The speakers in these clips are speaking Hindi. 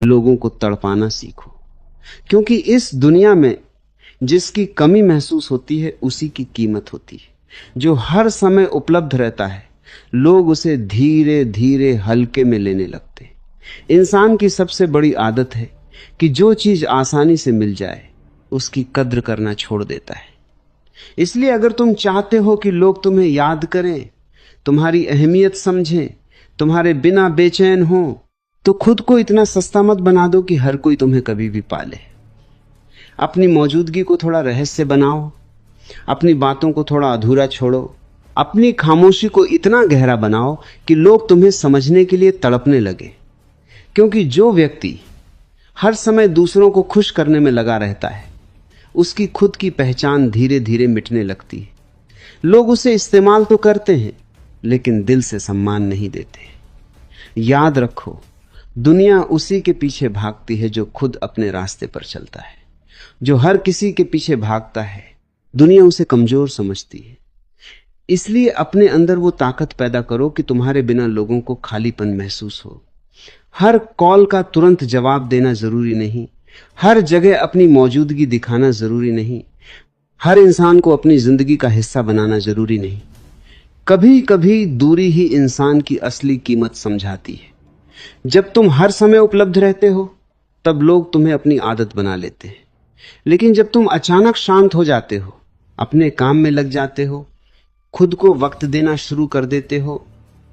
लोगों को तड़पाना सीखो, क्योंकि इस दुनिया में जिसकी कमी महसूस होती है उसी की कीमत होती है। जो हर समय उपलब्ध रहता है लोग उसे धीरे धीरे हल्के में लेने लगते हैं। इंसान की सबसे बड़ी आदत है कि जो चीज आसानी से मिल जाए उसकी कद्र करना छोड़ देता है। इसलिए अगर तुम चाहते हो कि लोग तुम्हें याद करें, तुम्हारी अहमियत समझें, तुम्हारे बिना बेचैन हो, तो खुद को इतना सस्ता मत बना दो कि हर कोई तुम्हें कभी भी पाले। अपनी मौजूदगी को थोड़ा रहस्य बनाओ, अपनी बातों को थोड़ा अधूरा छोड़ो, अपनी खामोशी को इतना गहरा बनाओ कि लोग तुम्हें समझने के लिए तड़पने लगे। क्योंकि जो व्यक्ति हर समय दूसरों को खुश करने में लगा रहता है उसकी खुद की पहचान धीरे धीरे मिटने लगती है। लोग उसे इस्तेमाल तो करते हैं लेकिन दिल से सम्मान नहीं देते। याद रखो, दुनिया उसी के पीछे भागती है जो खुद अपने रास्ते पर चलता है। जो हर किसी के पीछे भागता है दुनिया उसे कमजोर समझती है। इसलिए अपने अंदर वो ताकत पैदा करो कि तुम्हारे बिना लोगों को खालीपन महसूस हो। हर कॉल का तुरंत जवाब देना जरूरी नहीं, हर जगह अपनी मौजूदगी दिखाना जरूरी नहीं, हर इंसान को अपनी जिंदगी का हिस्सा बनाना जरूरी नहीं। कभी कभी दूरी ही इंसान की असली कीमत समझाती है। जब तुम हर समय उपलब्ध रहते हो तब लोग तुम्हें अपनी आदत बना लेते हैं, लेकिन जब तुम अचानक शांत हो जाते हो, अपने काम में लग जाते हो, खुद को वक्त देना शुरू कर देते हो,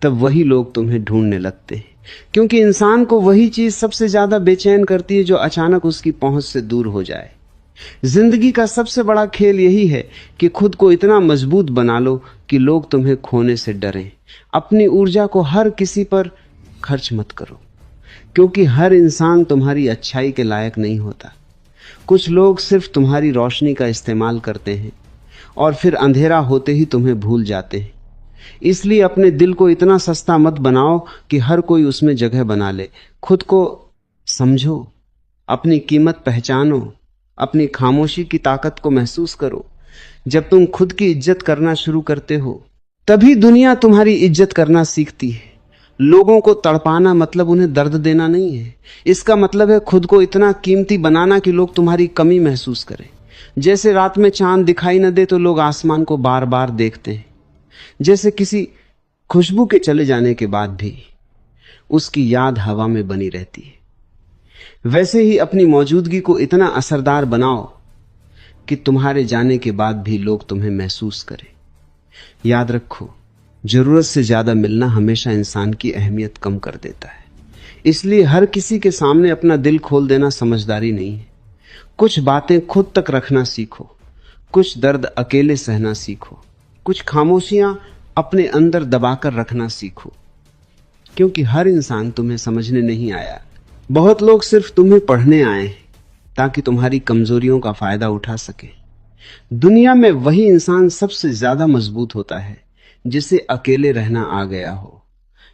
तब वही लोग तुम्हें ढूंढने लगते हैं। क्योंकि इंसान को वही चीज सबसे ज्यादा बेचैन करती है जो अचानक उसकी पहुंच से दूर हो जाए। जिंदगी का सबसे बड़ा खेल यही है कि खुद को इतना मजबूत बना लो कि लोग तुम्हें खोने से डरें। अपनी ऊर्जा को हर किसी पर खर्च मत करो, क्योंकि हर इंसान तुम्हारी अच्छाई के लायक नहीं होता। कुछ लोग सिर्फ तुम्हारी रोशनी का इस्तेमाल करते हैं और फिर अंधेरा होते ही तुम्हें भूल जाते हैं। इसलिए अपने दिल को इतना सस्ता मत बनाओ कि हर कोई उसमें जगह बना ले। खुद को समझो, अपनी कीमत पहचानो, अपनी खामोशी की ताकत को महसूस करो। जब तुम खुद की इज्जत करना शुरू करते हो तभी दुनिया तुम्हारी इज्जत करना सीखती है। लोगों को तड़पाना मतलब उन्हें दर्द देना नहीं है। इसका मतलब है खुद को इतना कीमती बनाना कि लोग तुम्हारी कमी महसूस करें। जैसे रात में चांद दिखाई न दे तो लोग आसमान को बार बार देखते हैं। जैसे किसी खुशबू के चले जाने के बाद भी उसकी याद हवा में बनी रहती है, वैसे ही अपनी मौजूदगी को इतना असरदार बनाओ कि तुम्हारे जाने के बाद भी लोग तुम्हें महसूस करें। याद रखो, जरूरत से ज्यादा मिलना हमेशा इंसान की अहमियत कम कर देता है। इसलिए हर किसी के सामने अपना दिल खोल देना समझदारी नहीं है। कुछ बातें खुद तक रखना सीखो, कुछ दर्द अकेले सहना सीखो, कुछ खामोशियां अपने अंदर दबाकर रखना सीखो। क्योंकि हर इंसान तुम्हें समझने नहीं आया। बहुत लोग सिर्फ तुम्हें पढ़ने आए हैं ताकि तुम्हारी कमजोरियों का फायदा उठा सके। दुनिया में वही इंसान सबसे ज्यादा मजबूत होता है जिसे अकेले रहना आ गया हो।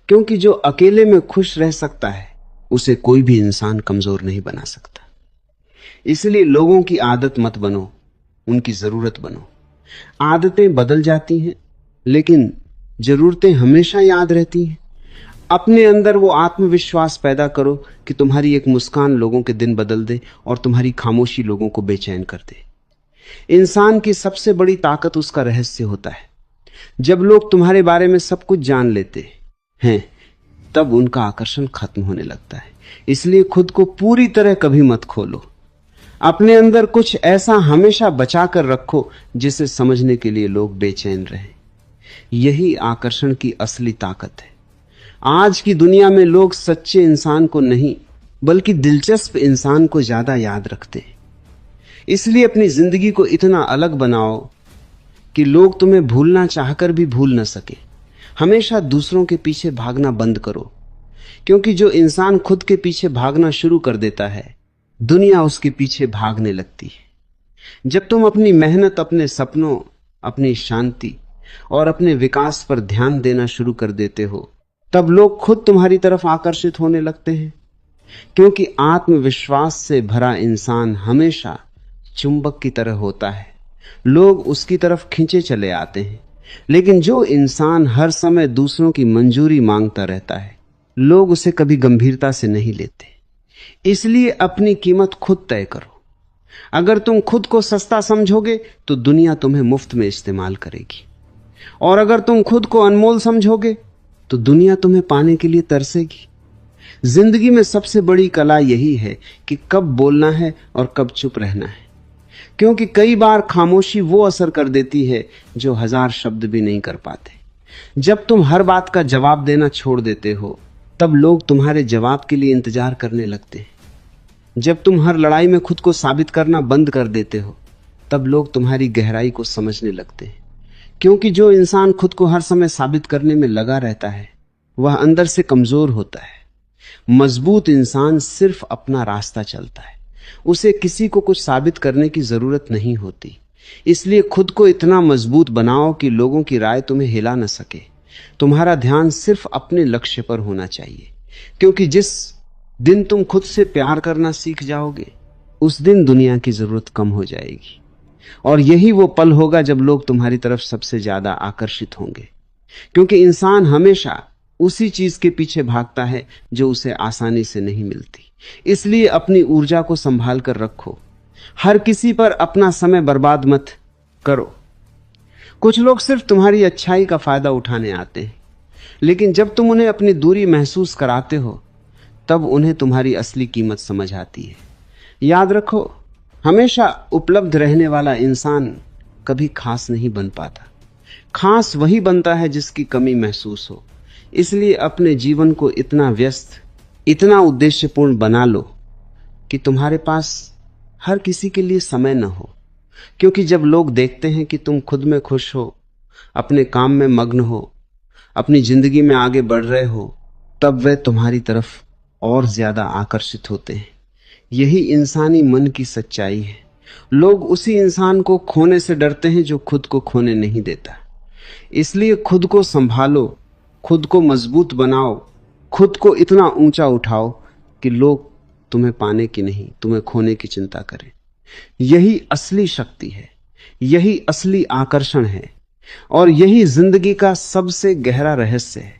क्योंकि जो अकेले में खुश रह सकता है उसे कोई भी इंसान कमजोर नहीं बना सकता। इसलिए लोगों की आदत मत बनो, उनकी जरूरत बनो। आदतें बदल जाती हैं लेकिन जरूरतें हमेशा याद रहती हैं। अपने अंदर वो आत्मविश्वास पैदा करो कि तुम्हारी एक मुस्कान लोगों के दिन बदल दे और तुम्हारी खामोशी लोगों को बेचैन कर दे। इंसान की सबसे बड़ी ताकत उसका रहस्य होता है। जब लोग तुम्हारे बारे में सब कुछ जान लेते हैं तब उनका आकर्षण खत्म होने लगता है। इसलिए खुद को पूरी तरह कभी मत खोलो। अपने अंदर कुछ ऐसा हमेशा बचा कर रखो जिसे समझने के लिए लोग बेचैन रहें। यही आकर्षण की असली ताकत है। आज की दुनिया में लोग सच्चे इंसान को नहीं बल्कि दिलचस्प इंसान को ज्यादा याद रखते हैं। इसलिए अपनी जिंदगी को इतना अलग बनाओ कि लोग तुम्हें भूलना चाहकर भी भूल न सके। हमेशा दूसरों के पीछे भागना बंद करो, क्योंकि जो इंसान खुद के पीछे भागना शुरू कर देता है दुनिया उसके पीछे भागने लगती है। जब तुम अपनी मेहनत, अपने सपनों, अपनी शांति और अपने विकास पर ध्यान देना शुरू कर देते हो तब लोग खुद तुम्हारी तरफ आकर्षित होने लगते हैं। क्योंकि आत्मविश्वास से भरा इंसान हमेशा चुंबक की तरह होता है, लोग उसकी तरफ खींचे चले आते हैं। लेकिन जो इंसान हर समय दूसरों की मंजूरी मांगता रहता है लोग उसे कभी गंभीरता से नहीं लेते। इसलिए अपनी कीमत खुद तय करो। अगर तुम खुद को सस्ता समझोगे तो दुनिया तुम्हें मुफ्त में इस्तेमाल करेगी, और अगर तुम खुद को अनमोल समझोगे तो दुनिया तुम्हें पाने के लिए तरसेगी। जिंदगी में सबसे बड़ी कला यही है कि कब बोलना है और कब चुप रहना है, क्योंकि कई बार खामोशी वो असर कर देती है जो 1000 शब्द भी नहीं कर पाते। जब तुम हर बात का जवाब देना छोड़ देते हो तब लोग तुम्हारे जवाब के लिए इंतजार करने लगते हैं। जब तुम हर लड़ाई में खुद को साबित करना बंद कर देते हो तब लोग तुम्हारी गहराई को समझने लगते हैं, क्योंकि जो इंसान खुद को हर समय साबित करने में लगा रहता है वह अंदर से कमजोर होता है। मजबूत इंसान सिर्फ अपना रास्ता चलता है, उसे किसी को कुछ साबित करने की जरूरत नहीं होती। इसलिए खुद को इतना मजबूत बनाओ कि लोगों की राय तुम्हें हिला न सके। तुम्हारा ध्यान सिर्फ अपने लक्ष्य पर होना चाहिए, क्योंकि जिस दिन तुम खुद से प्यार करना सीख जाओगे उस दिन दुनिया की जरूरत कम हो जाएगी, और यही वो पल होगा जब लोग तुम्हारी तरफ सबसे ज्यादा आकर्षित होंगे, क्योंकि इंसान हमेशा उसी चीज के पीछे भागता है जो उसे आसानी से नहीं मिलती। इसलिए अपनी ऊर्जा को संभाल कर रखो, हर किसी पर अपना समय बर्बाद मत करो। कुछ लोग सिर्फ तुम्हारी अच्छाई का फायदा उठाने आते हैं, लेकिन जब तुम उन्हें अपनी दूरी महसूस कराते हो तब उन्हें तुम्हारी असली कीमत समझ आती है। याद रखो, हमेशा उपलब्ध रहने वाला इंसान कभी खास नहीं बन पाता। खास वही बनता है जिसकी कमी महसूस हो। इसलिए अपने जीवन को इतना व्यस्त, इतना उद्देश्यपूर्ण बना लो कि तुम्हारे पास हर किसी के लिए समय न हो, क्योंकि जब लोग देखते हैं कि तुम खुद में खुश हो, अपने काम में मग्न हो, अपनी जिंदगी में आगे बढ़ रहे हो, तब वे तुम्हारी तरफ और ज्यादा आकर्षित होते हैं। यही इंसानी मन की सच्चाई है। लोग उसी इंसान को खोने से डरते हैं जो खुद को खोने नहीं देता। इसलिए खुद को संभालो, खुद को मजबूत बनाओ, खुद को इतना ऊंचा उठाओ कि लोग तुम्हें पाने की नहीं, तुम्हें खोने की चिंता करें। यही असली शक्ति है, यही असली आकर्षण है, और यही जिंदगी का सबसे गहरा रहस्य है।